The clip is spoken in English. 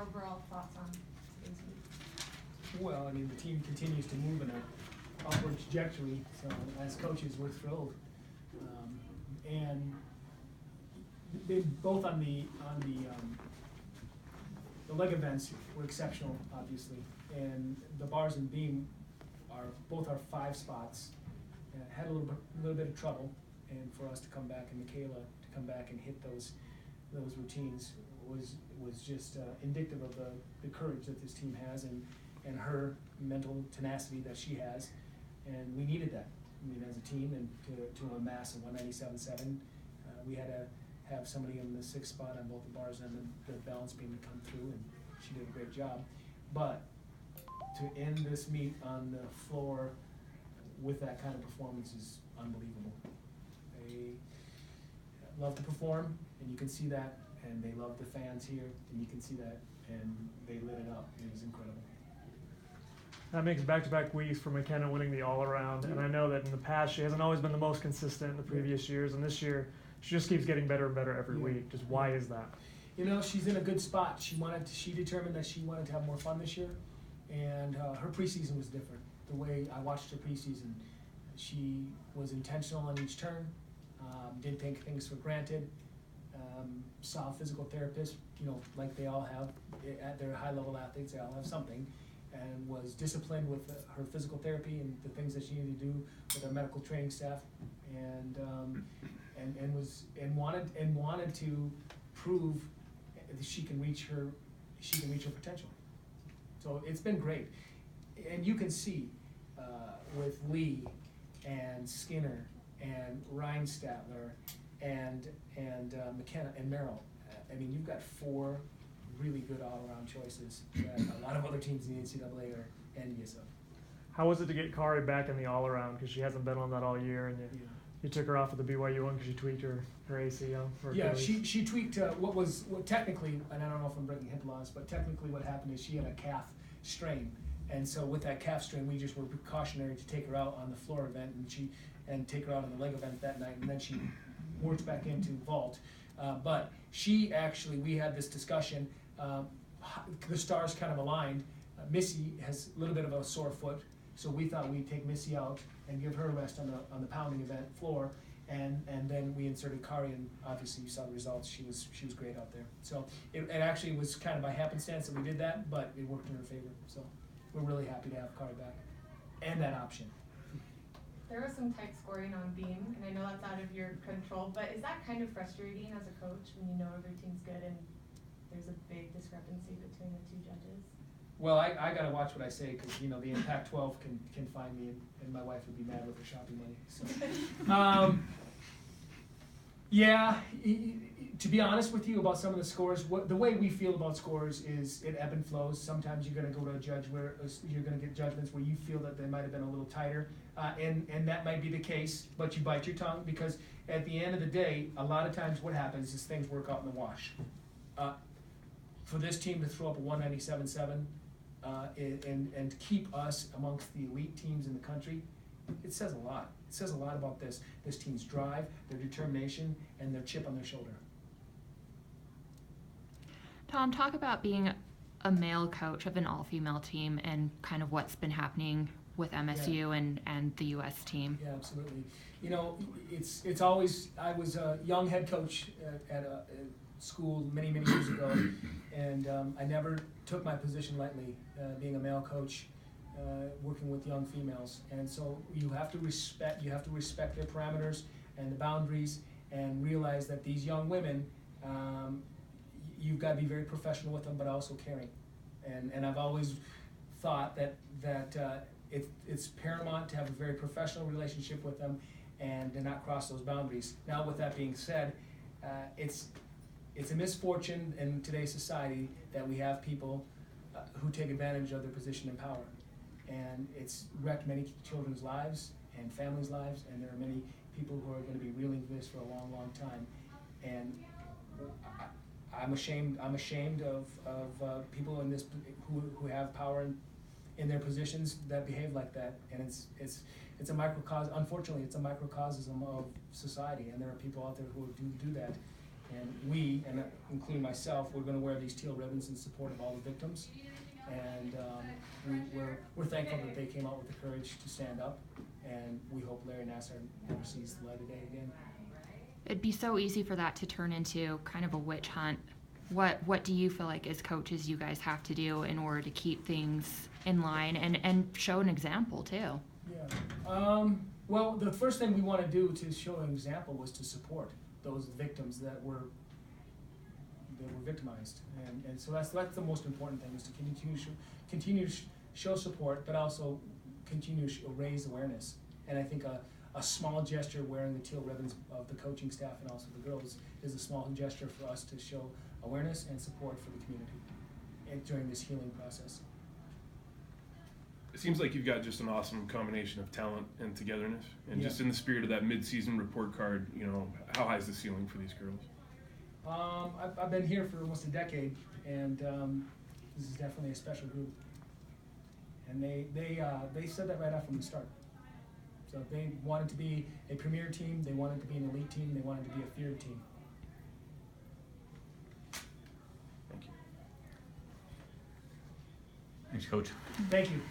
overall thoughts on today's meet? Well, I mean, the team continues to move in an upward trajectory, so as coaches, we're thrilled. And they both on the leg events were exceptional, obviously, and the bars and beam are both our 5 spots. Had a little bit of trouble, and for us to come back, and Michaela to come back and hit those routines was just indicative of the courage that this team has and her mental tenacity that she has, and we needed that. I mean, as a team, and to amass a 197.7, we had to have somebody in the 6th spot on both the bars and the balance beam to come through, and she did a great job. But to end this meet on the floor with that kind of performance is unbelievable. They love to perform, and you can see that, and they love the fans here, and you can see that, and they lit it up. It was incredible. That makes back-to-back weeks for McKenna winning the all-around, and I know that in the past she hasn't always been the most consistent in the previous years, and this year she just keeps getting better and better every week. Just why is that? You know, she's in a good spot. She determined that she wanted to have more fun this year, and her preseason was different. The way I watched her preseason, she was intentional on each turn, didn't take things for granted, saw a physical therapist, you know, like they all have. At their high-level athletes, they all have something, and was disciplined with her physical therapy and the things that she needed to do with our medical training staff, and wanted to prove that she can reach her potential. So it's been great, and you can see with Lee and Skinner and Reinstadler and McKenna and Merrill. I mean, you've got 4 really good all-around choices that a lot of other teams in the NCAA are envious of. How was it to get Kari back in the all-around, because she hasn't been on that all year, and you took her off of the BYU one because she tweaked her ACL? She tweaked what technically, and I don't know if I'm breaking hip laws, but technically what happened is she had a calf strain, and so with that calf strain, we just were precautionary to take her out on the floor event, and take her out on the leg event that night, and then she worked back into vault. But she actually, we had this discussion. The stars kind of aligned. Missy has a little bit of a sore foot, so we thought we'd take Missy out and give her a rest on the pounding event floor, and then we inserted Kari, and obviously you saw the results. She was great out there. So it actually was kind of by happenstance that we did that, but it worked in her favor. So we're really happy to have Kari back and that option. There was some tight scoring on beam, and I know that's out of your control, but is that kind of frustrating as a coach when you know every team's good and there's a big discrepancy between the 2 judges? Well, I got to watch what I say, because you know the Impact 12 can find me, and my wife would be mad with her shopping money. So, yeah, to be honest with you about some of the scores, the way we feel about scores is it ebb and flows. Sometimes you're going to go to a judge where you're going to get judgments where you feel that they might have been a little tighter, and that might be the case, but you bite your tongue, because at the end of the day, a lot of times what happens is things work out in the wash. For this team to throw up a 197.7 and keep us amongst the elite teams in the country, it says a lot. It says a lot about this team's drive, their determination, and their chip on their shoulder. Tom, talk about being a male coach of an all-female team and kind of what's been happening with MSU and the U.S. team. Yeah, absolutely. You know, it's always, I was a young head coach at a school many years ago, and I never took my position lightly, being a male coach, working with young females. And so you have to respect their parameters and the boundaries, and realize that these young women, you've got to be very professional with them, but also caring. And I've always thought that it's paramount to have a very professional relationship with them and to not cross those boundaries. Now, with that being said, it's a misfortune in today's society that we have people who take advantage of their position and power. And it's wrecked many children's lives and families' lives, and there are many people who are going to be reeling with this for a long time. And I'm ashamed of people in this who have power in their positions that behave like that. And it's a microcosm. Unfortunately, it's a microcosm of society, and there are people out there who do that. And we, and including myself, we're gonna wear these teal ribbons in support of all the victims. And we're thankful that they came out with the courage to stand up, and we hope Larry Nassar never sees the light of day again. It'd be so easy for that to turn into kind of a witch hunt. What do you feel like as coaches you guys have to do in order to keep things in line and show an example too? Yeah. Well, the first thing we want to do to show an example was to support those victims that were victimized, and so that's the most important thing, is to continue to show support, but also continue to raise awareness. And I think a small gesture, wearing the teal ribbons of the coaching staff and also the girls, is a small gesture for us to show awareness and support for the community during this healing process. It seems like you've got just an awesome combination of talent and togetherness, and Yeah. just in the spirit of that mid-season report card, you know, how high is the ceiling for these girls? I've been here for almost a decade, and this is definitely a special group. And they said that right out from the start. So they wanted to be a premier team, they wanted to be an elite team, they wanted to be a feared team. Thank you. Thanks, Coach. Thank you.